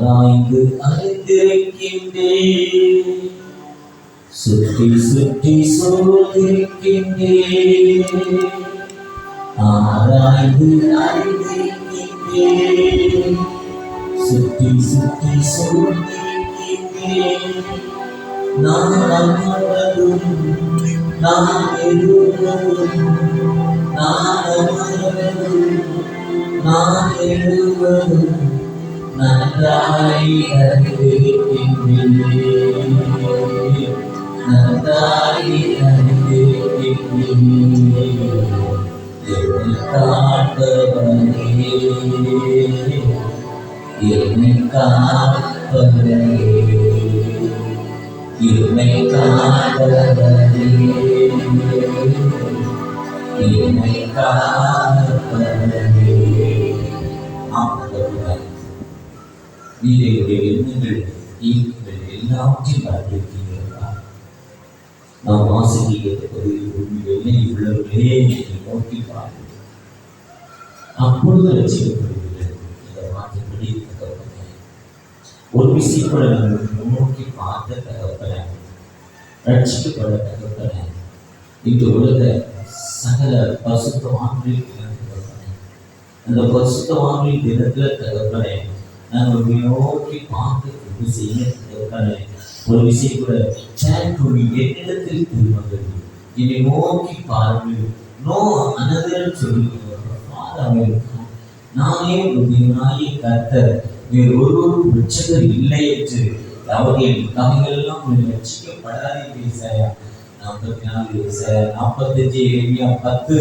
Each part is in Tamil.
ஆராய்ந்து அறிந்திருக்கின்றேன், சுற்றி சுற்றி சூழ்ந்திருக்கின்றேன். ஆராய்ந்து அறிந்திருக்கின்றேன், சுற்றி சுற்றி சூழ்ந்திருக்கின்றேன். நான் அமர்வதும் நான் எழுவதும், நான் அமர்வதும் நான் எழுவதும் நன்றாய் அறிந்திருக்கின்றேன், நன்றாய் அறிந்திருக்கின்றேன். என்னை காப்பவனே, என்னை காப்பவனே, என்னை காப்பவனே, என்னை காப்பவனே. நீங்களுடைய எண்ணங்கள் நீங்கள் எல்லாவற்றையும் அறிந்திருக்கிறீர்களா? நாம் வாசிக்கிற பகுதியில் என்னை உள்ளவர்களே நோக்கி பாருங்கள், அப்பொழுது ரசிக்கப்படுவீர்கள். இந்த வார்த்தைப்படி தகப்பனே, ஒரு விஷயப்பட நாங்கள் முன்னோக்கி பார்த்த தகப்பனே, ரட்சிக்கப்பட தகப்பனே, இந்த உலக சகல பரிசுத்தவான்களின் தகப்பனே, அந்த பரிசுத்தவான்களின் தினத்தில் தகப்பனே, நாங்கள் நோக்கி பார்த்து கொண்டு செய்ய தகப்பனே, ஒரு விஷயம் கூட என்னிடத்தில் திரும்புங்கள், என்னை நோக்கி பாருங்கள். நோ அனதர் சொல்லுங்கள், நானே உறுதியாகிய கர்த்தர், வேறு ஒருவரும் ரட்சகர் இல்லை என்று அவர்கள் எல்லாம் ரட்சிக்கப்படாதீர்கள். ஏசாயா 44, ஏசாயா 45, எரேமியா 10,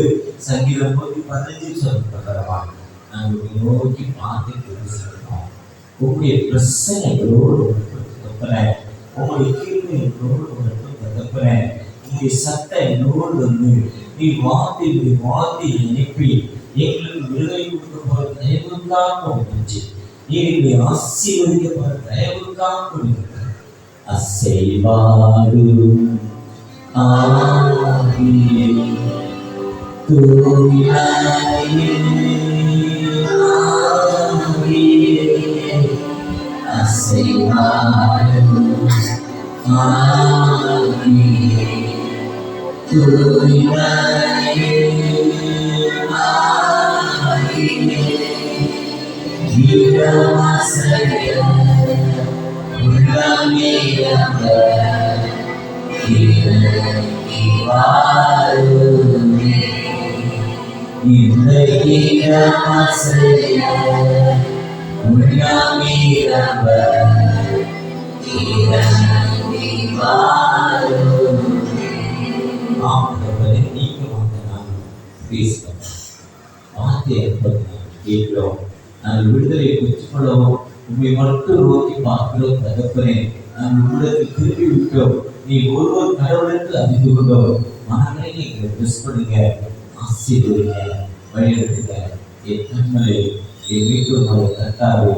சங்கீதம் 15 சொல்லப்பட்டவா நாங்கள் நோக்கி பார்த்து கொண்டு செல்வோம். உங்களுடைய பிரச்சனைகளோடு உங்களுடைய கீழ்மைகளோடு உங்களுடைய சட்டை என்னோடு வந்து நீ வார்த்தை அனுப்பி எங்களுக்கு விடுதலை கொடுக்க போற தயவுக்காக நன்றி. நீங்களுடைய ஆசீர்வதிக்க போற தயவுக்காக அசைவாடும் ஆவியே தூயாயே அசைவாடும் ஆவியே தூயாயே நாங்கள் விடுதலை பெற்றுக்கொள்ளவும் உண்மை மட்டும் நோக்கி பார்க்கிறோம் தகப்பனே. நாங்கள் உள்ளத்தில் திரும்பி விட்டோம். நீ ஒருவர் கடவுளுக்கு அறிந்து கொண்டோம். மனதை நீங்கள் மிஸ் பண்ணுங்க, ஆசீர்வதிங்க, வழிநடத்துங்க. என் கண்களை என் வீட்டு கட்டாது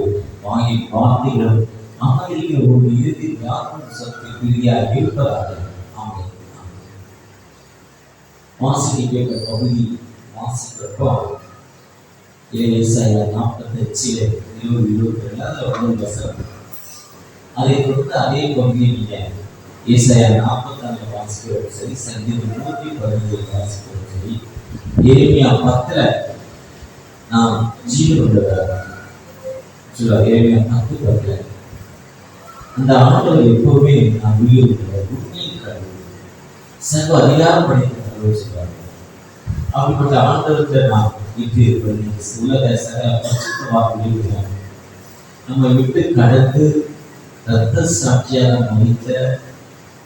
வாங்கி வார்த்தைகளும் அமைதிக்கு ஒரு இறுதியில் யாரும் சக்தி பிரியாக இருப்பதாக. ஆமாம், வாசிக்க பகுதி வாசிக்கிறப்போ ஏசாயா 45, 20, அதை தொடர்ந்து அதே பகுதியை நீங்க ஏசாயா 44 வாசிக்கிறோம் சரி, சங்கீதம் 115 வாசிக்கிறோம் சரி, எரேமியா 10 நாம் ஜீவன் உள்ளவர் எரேமியா 10 அந்த ஆண்டவர் எப்பவுமே நாம் உயிர் உள்ளவர், உண்மையின் கடவுள், சர்வ அதிகாரம் படைத்த கடவுள் சொல்றாங்க. அப்படிப்பட்ட ஆண்டவருக்கு நாம் உலக சக பரிசுத்தமாக நம்ம விட்டு கடந்து ரத்த சாட்சியாக மதித்த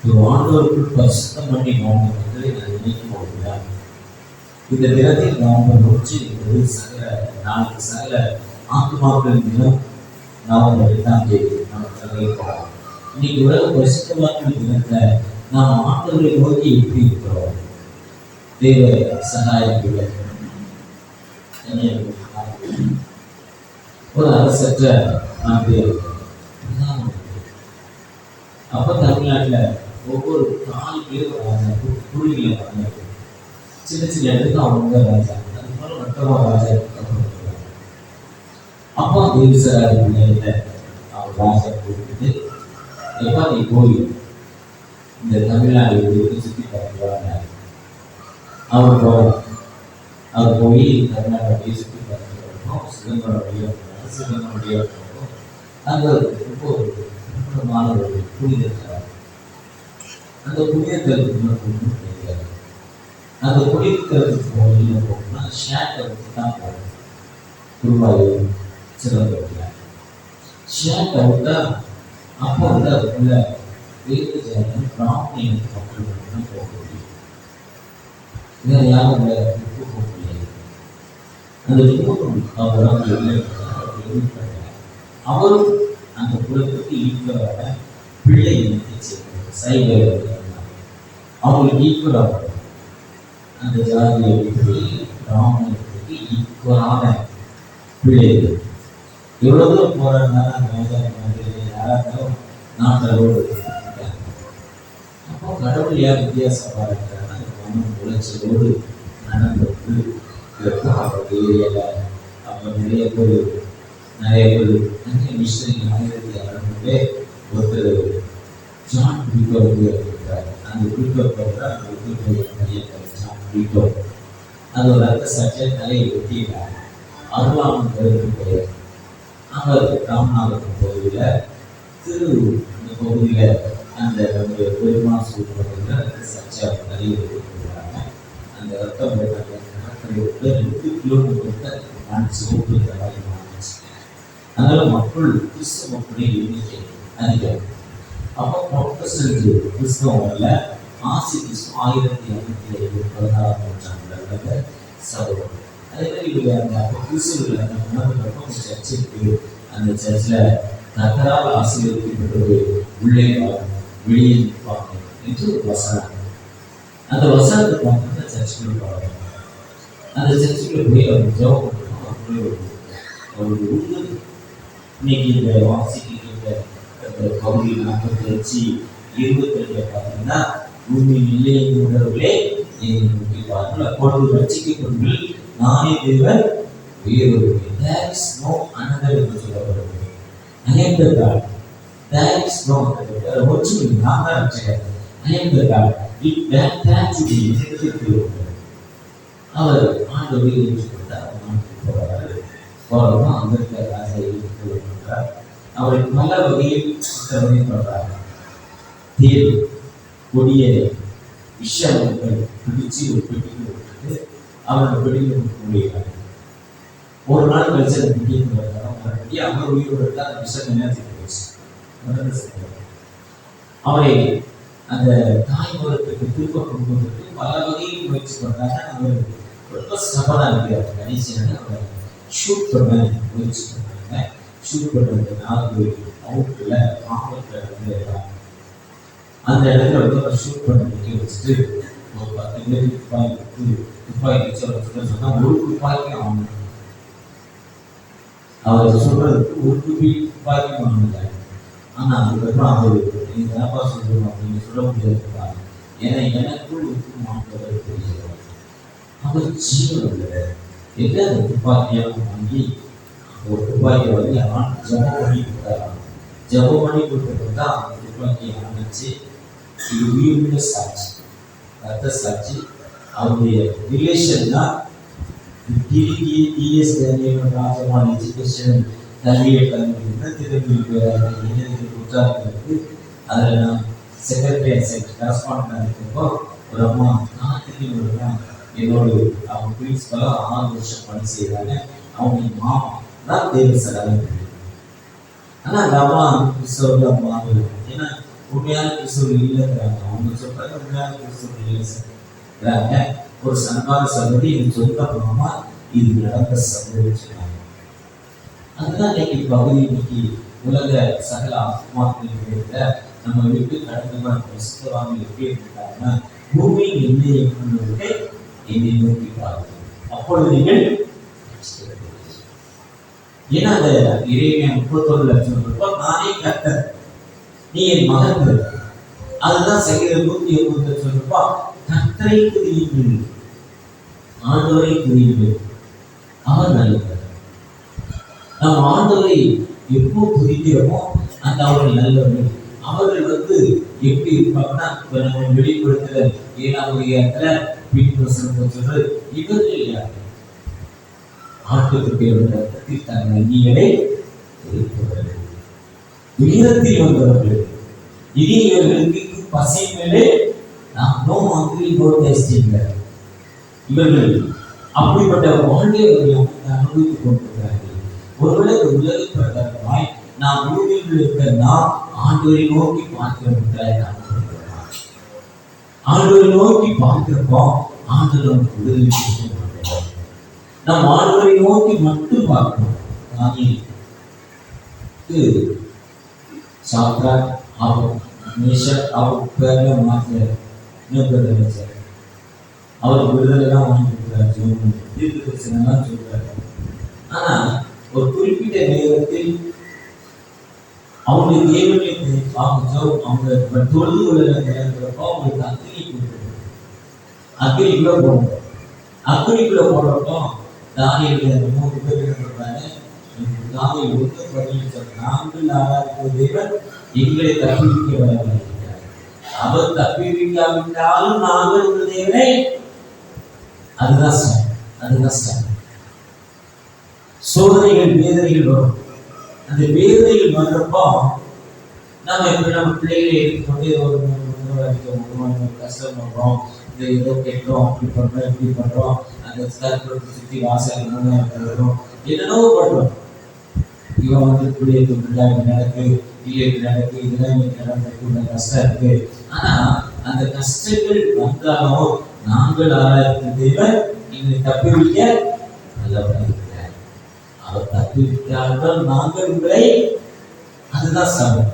ஒரு ஆண்டவருக்குள் பரிசுத்தம் பண்ணி நோம்புகளை நான் நினைக்கும் போதுதான் இந்த தினத்தில் நவம்பர் 1 என்பது சகல நாளைக்கு சகல ஆத்மாக்களின் தினம். நவம்பர் 8ஆம் தேதி நாம் போகலாம். இன்னைக்கு உலக பரிசுத்தமான தினத்தை நாம் ஆண்டவரை நோக்கி எப்படி இருக்கிறோம்? தேவ சகாயங்களை ஒரு அரசற்ற நாட்டு. அப்ப தமிழ்நாட்டில் ஒவ்வொரு 4 பேர் குழுவில சின்ன சின்ன இடத்துக்கு அவங்க ராஜா, அது போல மற்றவங்க ராஜா. அப்பா தேவசராஜ ராஜா கூப்பிட்டு, எப்பா நீ போய் இந்த தமிழ்நாடு சுற்றி பார்க்கலாங்க. அவர் போகிறார். அவர் போய் தமிழ்நாடு அப்படியே சுற்றி பார்த்துருக்கோம். சிதம்பரம் வழியாக போனார். சிதம்பரம் வழியாக போகிறோம். அங்கே ரொம்ப ஒரு பிரபலமான ஒரு புனிதர். அந்த புனிதத்தலுக்கு ஒன்றும் கிடையாது. அந்த புனிதத்தலுக்கு வெளியில் போகணும்னா ஷேட்டை வச்சு தான் போகணும். குருவாயூர் சிதம்பரத்தில் ஷேட்டை விட்டா அப்போ வந்து அதுக்குள்ள வேறு ஜாதியும் பிராமணிய மக்கள் மட்டும் போக முடியும். வேற யாரும் போக முடியாது. அந்த அவரும் அவரும் அந்த குலத்துக்கு ஈக்குவலான பிள்ளை இனத்தை சேர்ந்தவர். சைவ அவங்களுக்கு ஈக்குவலாக அந்த ஜாதியை பிராமணத்துக்கு ஈக்குவலான பிள்ளைகள். எவ்வளவு தூரம் போறாருனாலும் அந்த மேஜாரி யாராலும் நாட்டோடு அப்போ கடவுள் யார் வித்தியாசமாக இருக்கிறாங்க. மனம் உளைச்சலோடு நடந்தது ஏரியால அப்போ நிறைய பேர் மிஷினரி 1600 ஒருத்தர் ஜான் பிரிட்டோ இருக்கிறார். அந்த பிரிட்டோ நிறைய ஜான் பிரிட்டோ அது ஒரு ரத்த சட்டை தலையை வெட்டினார். அருளாமன் பெயர். அவர் ராமநாதபுரம் பகுதியில் அந்த பகுதியில் அந்த பெருமாள் சூழ்நிலையில் சர்ச்சை நிறைய இருக்கிறாங்க. அந்த ரத்தம் 2 கிலோமீட்டர் சிவப்பு மாறிச்சு. அதனால மக்கள் கிறிஸ்தவ மக்களின் எண்ணிக்கை அதிகம். அப்போ ப்ரொட்டஸ்டன்ட் கிறிஸ்தவம் வரல. ஆசி கிறிஸ்தவம் 1516 நூற்றாண்டுல சபைகள். அதே மாதிரி இவங்க அந்த கிறிஸ்துவர்கள் அந்த உணர்வுகளுக்கும் சர்ச்சை இருக்கு. அந்த சர்ச்சில் கத்தரால் ஆசீர்வதிக்கப்பட்டது உள்ளே வெளியே நிற்பாங்க என்று ஒரு வசனம். அந்த வசனத்தை பார்த்து சர்ச்சுக்குள்ள போவாங்க. அந்த சர்ச்சுக்குள்ள போய் அவர் ஜெபம் பண்ணுறோம். அவருடைய உண்மை இன்னைக்கு இந்த வாசிக்கின்ற பகுதி 45-22 பார்த்தீங்கன்னா பூமியின் இல்லையை உணர்வுகளே நோக்கி பாருங்கள். அப்பொழுது ரட்சிக்கப்பட்டு நானே தேவன் வேறொரு there is no another என்று சொல்லப்படுகிறது. I am the God. There is no other. ஒற்றுமை நான் தான் ரட்சகர். I am the God. It that to be அவர் ஆண்டவரை ஏற்றுக்கொண்டார். போறாரு போறோம். அங்க இருக்கிற ராஜா ஏற்றுக்கொள்கிறார். அவரை பல வகையில் சித்தனை பண்றாங்க. தேர் கொடிய விஷயங்கள் பிடிச்சு ஒரு பெட்டிக்கு விட்டுட்டு அவரை வெளியில் முடியாது. ஒரு நாள் கழிச்சு அந்த பெட்டியை மறுபடி அவர் உயிரோடு அந்த விஷயம் என்ன போச்சு. அவரை அந்த தாய்மூலத்துக்கு திருப்ப கொடுப்பதற்கு பல வகையில் முயற்சி பண்றாங்க. அவர் ரொம்ப ஸ்டபனா இருக்கிறார். கடைசியாக அவரை ஷூட் பண்ண முயற்சி பண்றாங்க. ஷூட் பண்ணுறது 4 அவுட்ல காவல்ல வந்து அந்த இடத்துல வந்து அவர் ஷூட் பண்ண நிற்க வச்சுட்டு ஒரு 10 பேர் துப்பாக்கி வச்சு சொன்னா ஒரு துப்பாக்கி ஆகணும். அவர் சொல்றதுக்கு ஒரு துப்பாக்கி வாங்கல. ஆனா அதுக்கப்புறம் அவர் நீங்க என்னப்பா சொல்றோம் அப்படின்னு சொல்ல முடியாது. ஏன்னா எனக்குள் மாற்றுவது தெரியாது. அவர் ஜீவன் இல்லை. எங்க அந்த துப்பாக்கியாக வாங்கி ஒரு துப்பாக்கியை வந்து ஜபம் பண்ணி கொடுத்தாராம். ஜபம் பண்ணி கொடுத்தது தான் அந்த துப்பாக்கியை அமைச்சு இது உயிருள்ள சாட்சி, ரத்த சாட்சி. அவருடைய ரிலேஷன் தான் டிஎஸ் ராஜமான எஜுகேஷன் கல்வியை திரும்பி குற்றாலத்திற்கு அதில் நான் செக்ரட்டரி கரஸ்பாண்டாக இருக்கப்போ ஒரு அம்மா நாட்டுக்கு என்னோடு அவங்க பிரின்சிபலாக 6 வருஷம் பணி செய்கிறாங்க. அவங்க மாமா தான் தேவ சடாங்க. ஆனால் அந்த அம்மா கிறிஸ்தவர்கள் அம்மா ஏன்னா உண்மையான கிறிஸ்தவர்கள் இல்லைங்கிறாங்க. அவங்க சொல்றாங்க உண்மையான கிறிஸ்தவர்கள் இல்லை சொல்றாங்க. ஒரு சன்மான சகோதரி இது சொந்த மாமா இது நடந்த சம்பவம் சொன்னாங்க. அதுதான் இன்னைக்கு பகுதி இன்னைக்கு உலக சகல ஆத்மாக்களின் நம்ம விட்டு கடந்த கிறிஸ்தவாங்க எப்படி இருக்காங்கன்னா பூமியின் எல்லையை கொண்டு என்னை நோக்கி பாருங்கள். அப்பொழுது நீங்கள் ஏன்னா அந்த இறைமையா 31 லட்சம் ரூபாய் நானே கர்த்தர் நீ என் மகன். அதுதான் சங்கீதம் 180 லட்சம் ரூபாய் கர்த்தரை துதியுங்கள், ஆண்டவரை துதியுங்கள், அவர் நல்லவர். நம் ஆண்டவரை எப்போ துதிக்கிறோமோ அந்த அவர்கள் நல்லவர்கள். அவர்கள் எப்படி இருப்பாங்கன்னா, இப்ப நம்ம வெளிப்படுத்துற 7ஆம் அதிகாரத்துல பின்வசனத்தை சொல்றது, இவர்கள் யார்? ஆட்டுக்குட்டியோட ரத்தத்தில் தங்கள் அங்கிகளை எரித்தவர்கள், உயரத்தில் வந்தவர்கள். இனி இவர்களுக்கு பசி மேலே நாம் நோ ஹங்கிரி நோ டேஸ்டிங். இவர்கள் அப்படிப்பட்ட வாழ்க்கையை அனுபவித்துக் கொண்டிருக்கிறார்கள். ஒருவேளை உலக பிரகாரமாய் நாம் பூமியில் இருக்க நாம் ஆண்டவரை நோக்கி பார்க்கிறோம். ஆண்டவரை நோக்கி பார்க்கிறோம். ஆண்டவர் நமக்கு உதவி செய்ய மாட்டோம். நாம் ஆண்டவரை நோக்கி மட்டும் பார்க்கிறோம். சாத்ராக் மேஷாக் ஆபேத்நேகோ மாத்திர அவர் விடுதலை தான் வாங்கிக்கிறார், தீர்க்க தரிசனம் தான் சொல்றாரு. ஆனா ஒரு குறிப்பிட்ட நேரத்தில் அவங்களுடைய தேவனை அவங்க தொழுது கொள்ளுறப்போ அவங்களுக்கு அக்கினிக்குள்ள போகணும். அக்கினிக்குள்ள போடுறப்போ தானியேலுடைய 3 பேர் சொல்றாங்க, தானியேல் 1:17 நாங்கள் ஆராதிக்கிற தேவன் எங்களை தப்பிவிக்க வரவில்லை. அவர் தப்பிவிக்காவிட்டாலும் நாங்கள் ஒரு தேவனை, அதுதான் சோதனைகள் வேதனைகள் வரும். அந்த வேதனைகள் வர்றப்போ நம்ம பிள்ளைகளை எடுத்துக்கொண்டு ஒரு கஷ்டம் பண்றோம், ஏதோ கேட்கிறோம், அப்படி பண்றோம் இப்படி பண்றோம், அந்த சுத்தி வாசல் என்னென்னவோ பண்றோம். இவன் பிள்ளைய நடக்கு, இல்லை நடக்கு, இதெல்லாம் நடக்க கஷ்டம் இருக்கு. ஆனா அந்த கஷ்டங்கள் வந்தாலும் நாங்கள் ஆராய்ச்சி தேவன் எங்களை தப்பிவிக்க நல்லவராக இருக்கிறார். அவர் தப்பிவிட்டார்கள் நாங்கள் உங்களை, அதுதான் சமம்.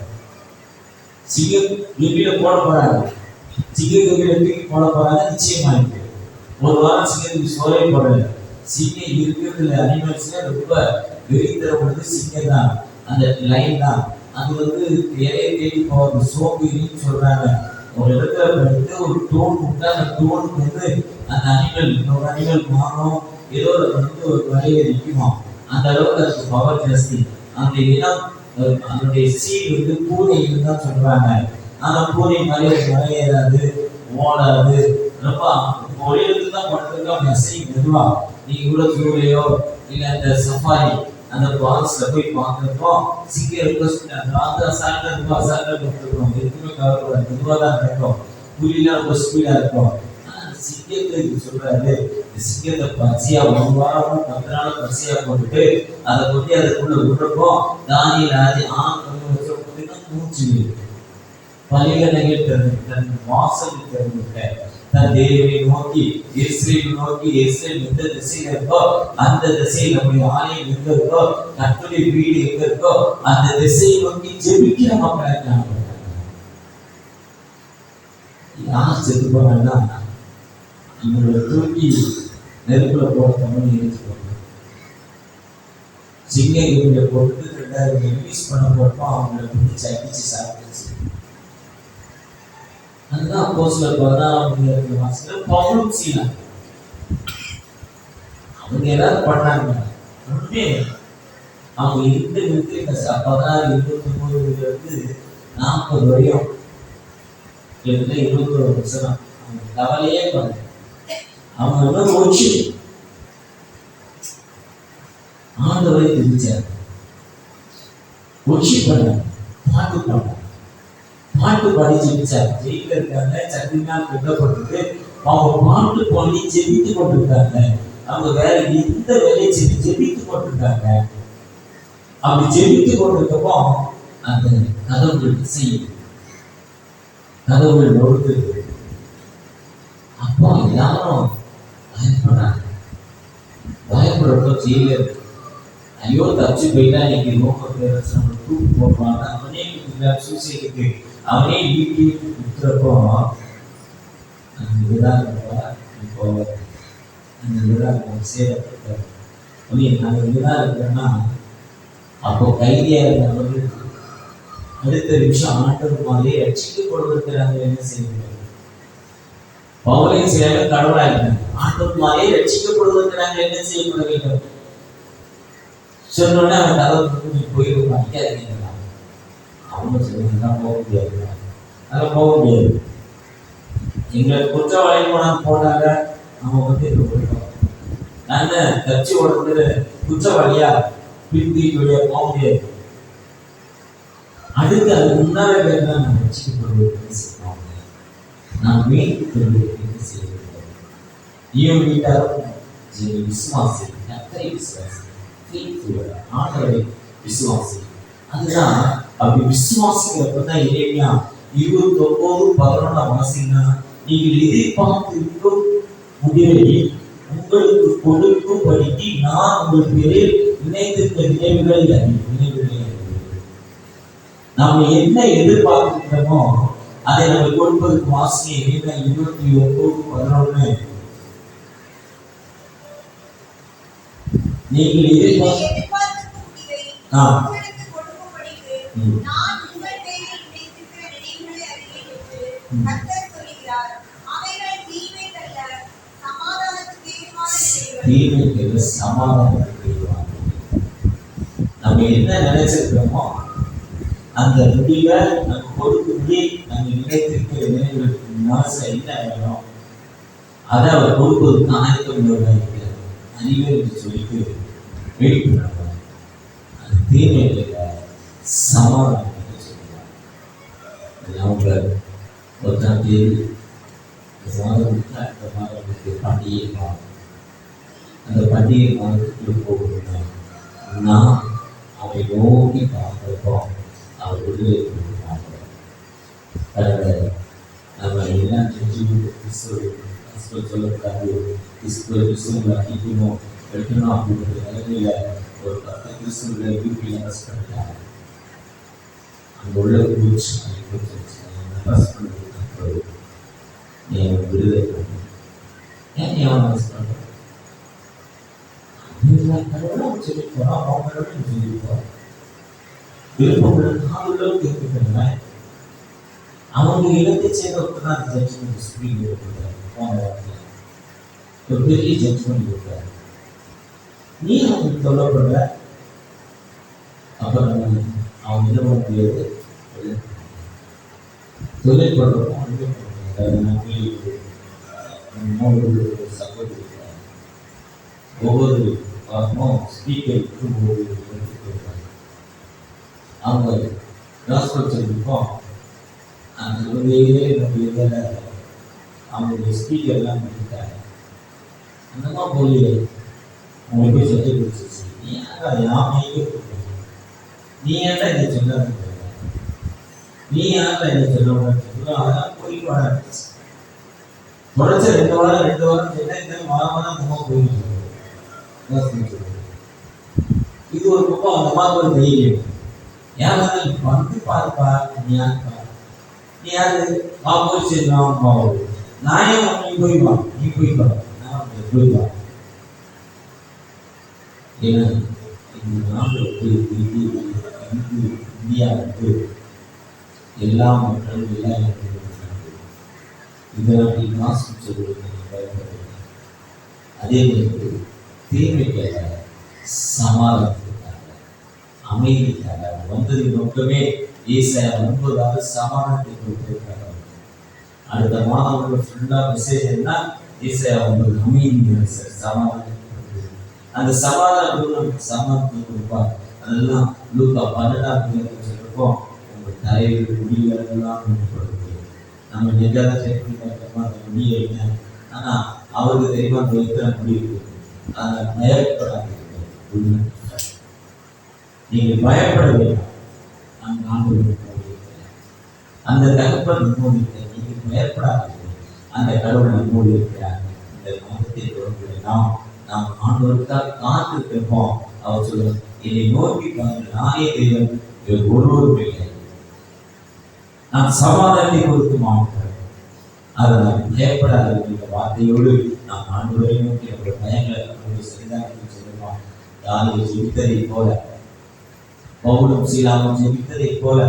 சிங்கம் கம்பியில போட போறாங்க, சிங்கம் கம்பியில தூக்கி போட போறாங்க. நிச்சயமா இருக்கு. ஒரு வாரம் சிங்கத்துக்கு சோலை போடல. சிங்கம் இருக்கிறதுல அனிமல்ஸ்ல ரொம்ப வெறித்தரப்படுது சிங்கம் தான், அந்த லைன் தான். அது இலையை தேடி போகிறது, சோம்பேறின்னு சொல்றாங்க. ஒரு இடத்துல போயிட்டு ஒரு டோன் விட்டா அந்த டோனுக்கு அந்த அனிமல் மாறும், ஏதோ ஒரு வரையை நிற்குமா, அந்த அளவுக்கு அதுக்கு பவர் ஜாஸ்தி. அந்த இடம் அதனுடைய சீல் பூனைன்னு தான் சொல்றாங்க. அந்த பூனை மாதிரி வரையறாது, ஓடாது, ரொம்ப ஒரே இடத்துல தான் படுத்துருக்கா. மெசை மெதுவா நீங்க கூட ஜூலையோ இல்லை அந்த சஃபாரி அந்த பால்ஸ்ல போய் பார்க்கிறப்போ சீக்கிரம் எதுவுமே கவலைப்படாது, மெதுவாக தான் இருக்கும். புலிலாம் ரொம்ப ஸ்பீடா இருக்கும். சிங்கத்தை சொல்றாரு, சிங்கத்தை பச்சையா 1 வாரம் 10 நாள் பச்சையா போட்டுட்டு அதை கொட்டி அதுக்குள்ள விடுறப்போ தானியேல் ஆதி மூச்சு பலிகளைகள் தன் வாசல் திறந்துட்ட தன் தேவனை நோக்கி இஸ்ரேல் நோக்கி, இஸ்ரேல் எந்த திசையில இருக்கோ அந்த திசையில் நம்முடைய ஆலயம் எங்க இருக்கோ, கர்த்தருடைய வீடு எங்க இருக்கோ அந்த திசையை நோக்கி ஜெபிக்கிற மக்களாக யார் செத்து போனா இவங்களை தூக்கி நெருப்புல போட தமிழ் நினைச்சுக்கோங்க. சிங்க இவங்களை போட்டு 2000 ரிலீஸ் பண்ண போறப்போ அவங்களை பிடிச்சி அடிச்சு சாப்பிடுச்சு. அதுதான் அப்போஸ்தலர் 16ஆம் வாசகத்துல பவுலும் சீலா அவங்க ஏதாவது பண்ணாங்க. உடனே அவங்க இருந்த நிறுத்தி 16, 29 40 வரையும் 21 வருஷம் அவங்க கவலையே பண்ண. அவங்க ஒழிச்சு ஆண்டவரை தெரிஞ்சார், ஒழிச்சு பண்ண, பாட்டு பண்ண, பாட்டு பாடி ஜெபிச்சார். ஜெயில இருக்காங்க, சத்தினால் கொல்லப்பட்டு அவங்க பாட்டு பாடி ஜெபித்து கொண்டிருக்காங்க. அவங்க வேற எந்த வேலையை செஞ்சு ஜெபித்து கொண்டிருக்காங்க. அப்படி ஜெபித்து கொண்டிருக்கப்போ அந்த கதவுகள் செய்யும், கதவுகள் ஒழுங்கு. அப்போ எல்லாரும் பயப்படுறாங்க. பயப்படுறப்போ ஜெயிலர் ஐயோ தப்பிச்சு போயிட்டா இன்னைக்கு தூக்கு போடுவாங்க, அவனே சூசைடுக்கு அவனே வீட்டு விட்டுறப்போ அந்த விழா இப்போ அந்த விழா சேரப்பட்டார். அந்த விழா இருக்கிறன்னா அப்போ கைதியா இருந்தவர்கள் அடுத்த நிமிஷம் ஆண்டவர் மாதிரி ரட்சிக்கப்படுவதற்கு நாங்கள் என்ன செய்யணும்? பவுலையும் சில கடவுளா இருக்காங்க. ஆண்டவர் மாதிரி ரட்சிக்கப்படுவதற்கு நாங்கள் என்ன செய்யப்பட வேண்டும்? சொன்னோடனே அவன் கதவு நீ போயிட்டு நிற்காதீங்க. அவங்க சொல்லுங்க போக முடியாது, அதெல்லாம் போக முடியாது. எங்களை குற்றவாளி போனாங்க, அவங்க போயிட்டோம். நான் கட்சி ஓடுறது குற்றவாளியா பின்தீட்டு வழியா போக முடியாது. அடுத்து அது முன்னால நான் வச்சுக்கொள்வது நான் மீட்பு செய்யவில்லை. நீயும் வீட்டாரும் விசுவாசி, கர்த்தரை விசுவாசி, ஆண்டவரை விசுவாசி. அதுதான் அப்படி விசுவாசிக்கிறப்பதான் எரேமியா 29:11 வாசிங்கன்னா, நீங்கள் எதிர்பார்த்திருக்கும் முடிவை உங்களுக்கு கொடுக்கும்படிக்கு நான் உங்கள் பேரில் நினைத்திருந்த நினைவுகளை நாம் என்ன எதிர்பார்க்கிறோமோ அதை நம்ம கொடுப்பதற்கு வாசிய 29:11 நீங்கள் நம்ம என்ன நினைச்சிருக்கிறோமோ அந்த முடிவை நம்ம கொடுக்கும்படி நம்ம நினைத்திருக்கிற நினைவுகளுக்கு மனசு என்ன வேணும் அதை அவர் கொடுப்பதற்கு ஆயத்தம் அறிவை என்று சொல்லிட்டு வெயிட் பண்ணுவாங்க. அது தீமைகளை சமாதானம் சொல்லுவாங்க. அவங்க 1ஆம் தேதி அடுத்த மாதத்துக்கு பண்டிகை மாதம், அந்த பண்டிகை மாதத்துக்கு போகணும்னா நான் அவரை நோக்கி பார்க்கிறப்போ அவர் விடுதலை கொடுக்கிறாங்க. நம்ம எல்லாம் செஞ்சு சொல்லக்கூடாது, கிறிஸ்துவ அடிக்கணும் எடுக்கணும் அப்படிங்கிற நிலைமையில ஒரு 10 கிறிஸ்துவ வீட்டில் அரெஸ்ட் பண்ணிட்டாங்க. அங்கே உள்ள குரூப்ஸ் அரெஸ்ட் பண்ணி நீ அவன் விடுதலை பண்ணணும். ஏன் நீ அவன் அரெஸ்ட் பண்ணுற சொல்லிப்போம், அவங்களோட சொல்லிப்போம். விருப்பமுள்ள நாளும் கேட்கின்றன. அவங்க இடத்தை சேர்ந்தவர்கள் தான் ஜட்ஜ்மெண்ட் ஸ்பீட் கொடுக்குறாரு. போன வாரத்தில் ஒரு பெரிய ஜட்ஜ்மெண்ட் கொடுக்குறாரு. நீ அவங்களுக்கு சொல்லப்படுற அப்புறம் அவங்க என்ன பண்ண முடியாது, தொழில் பண்ணுறப்போ சப்போர்ட் கொடுக்குறாங்க. ஒவ்வொரு வாரமும் ஸ்பீக்கருக்கு ஒவ்வொரு கொடுக்குறாங்க. அவங்க காஸ்பல் சொல்லியிருக்கோம். அந்த நம்முடைய அவங்களுடைய ஸ்பீக்கர்லாம் பண்ணிட்டாங்க. அந்த மாதிரி போய் அவங்க போய் சொல்லி கொடுத்துச்சு, நீ ஏன் யாமையே கொடுக்கணும், நீ ஏன்டா இதை சொல்ல, நீ ஏன்டா இதை சொல்ல, அதெல்லாம் போய் வாடாச்சு தொடர்ச்சி 2 வாரம் சொன்னா இந்த வாரமாக நம்ம போயிட்டு இது ஒரு பக்கம். அந்த மாதிரி ஒரு தைரியம் ஏன் வந்து பாருப்பா, நீ யாரு ஆப்போசிட் நாயம் நீ போய்வா, நீ போய்வா, நான் போய்வா. ஏன்னா இந்த நாடு இந்தியாவுக்கு எல்லா மக்களும் எல்லாம் இதெல்லாம் மாசு சொல்லுவது பயன்படுது. அதே மாதிரி தீமைக்காக சமாதானத்துக்காக அமைதிக்காக வந்ததின் நோக்கமே ஏசாயா 9 சமாதானத்தை கொடுத்திருக்கிறார். அடுத்த மாதம் ஃபுல்லாக மெசேஜ் என்ன, ஏசாயா 9 அமைதி சமாதானம். அந்த சமாதானத்தை கொடுப்பார். அதெல்லாம் லூக்கா 12 சொல்லிருக்கோம். உங்கள் தலைவர் முடிவெல்லாம் கொடுப்பது நம்ம நெஞ்சாத சேர்த்து பார்த்தோமா அந்த முடிய என்ன, ஆனால் அவருக்கு தெரியுமா அந்த எத்தனை முடிவு. அதை பயப்படாது, நீங்கள் பயப்பட வேண்டாம். நான் ஆண்டு அந்த தகப்பன் நம்மோடு இருக்கிறார், நீங்கள் பயப்படாது. அந்த கடவுள் நம்மோடு இருக்கிறார். இந்த மாதத்தை தொடர்புடைய நாம் ஆண்டவருக்காக காத்திருப்போம். அவர் சொல்லுவார், என்னை நோக்கி பாருங்கள், நானே தெய்வம், ஒருவரும் இல்லை, நான் சமாதானத்தை கொடுத்து மாட்டேன். அதை நான் பயப்படாத என்ற வார்த்தையோடு நாம் ஆண்டவரை நோக்கி நம்முடைய பயங்களை நம்முடைய சரிதானத்தை சொல்லுவோம். யாரை ஜெபித்ததை போல, பவுலும் சீலாவும் ஜெபித்ததை போல,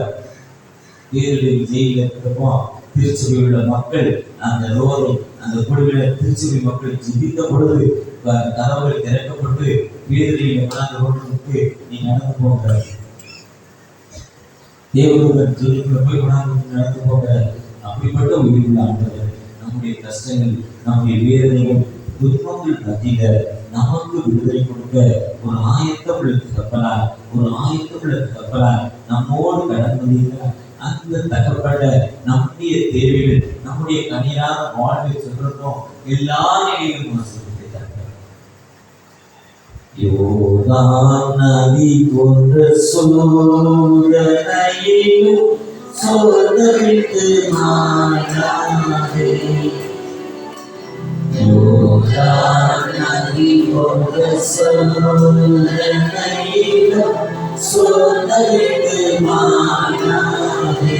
பேரில் ஜெயில இருக்கிறப்போ திருச்சபையில் உள்ள மக்கள் அந்த ரோரை அந்த குழுவினர் திருச்சபை மக்கள் ஜெபித்த பொழுது கதவுகள் திறக்கப்பட்டு வீடுகளில் உட்கார்ந்து கொண்டு நீ நடந்து போகிற தேவதூதன் சொல்லுக்குள்ள போய் உணர்ந்து நடந்து போகிற அப்படிப்பட்ட உயிரில் ஆண்டவர் நம்முடைய கஷ்டங்கள், நம்முடைய வேதனைகள், துன்பங்கள் மத்தியில நமக்கு விடுதலை கொடுக்க ஒரு ஆயத்தமுள்ள தகப்பனார், ஒரு ஆயத்தமுள்ள தகப்பனார் நம்மோடு கடந்து அந்த தகப்பட நம்முடைய தேவைகள், நம்முடைய கனியான வாழ்வை சொல்றோம் எல்லா நிலையிலும் யோர்தான் நதி போன்ற சோதனையிலும் சோதனைக்கு மாறாதே. யோர்தான் நதி போன்ற சோதனையிலும் சோதனைக்கு மாறாதே.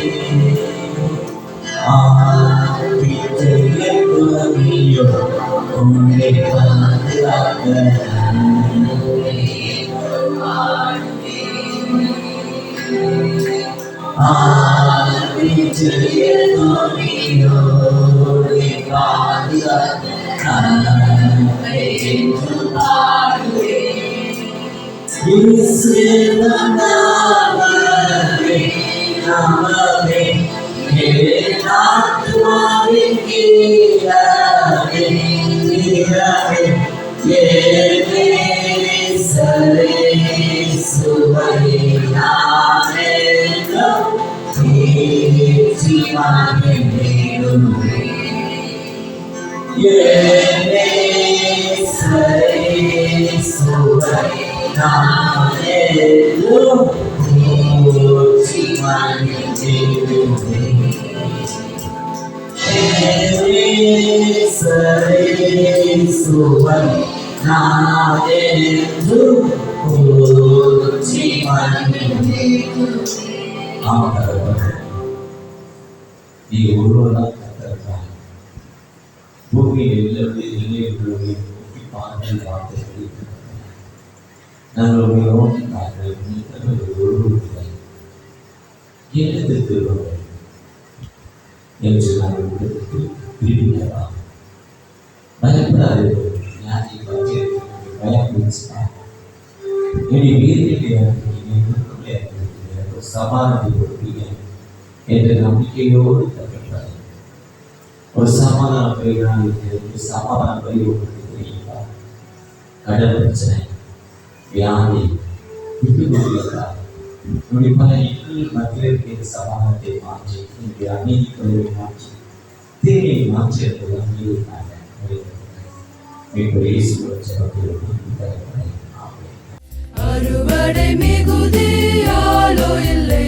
ஆதித்யோ உன்னை பாதுகாக்க நீ ஒருவராக கத்திருக்காய். பூமியில் எல்லாருடைய நிலையங்களுடைய நோக்கி பார்த்து வார்த்தை நம்மளுடைய நோக்கி பார்த்து ஒருவருடைய எழுத்துக்கு என்று நாங்கள் விடுத்து விரும்பினரா பயப்படாது. ஞானி பயம் சமாதானத்தை கொடுப்பீங்க என்ற நம்பிக்கையோடு தப்பிட்டார். ஒரு சமாதான பயிராக இருக்கிறது. சமாதான பயிர் உங்களுக்கு தெரியுங்களா? கடன் பிரச்சனை, வியாதி, விட்டுக்கொள்கிறார். இப்படி பல இன்னும் மத்தியில் இருக்கிற சமாதானத்தை மாற்றி, இன்றைய அமைதி கருவை மாற்றி, தேவையை மாற்றி என்பது அங்கீகரித்தாங்க. அறுவடை மிகுதியாலோ இல்லை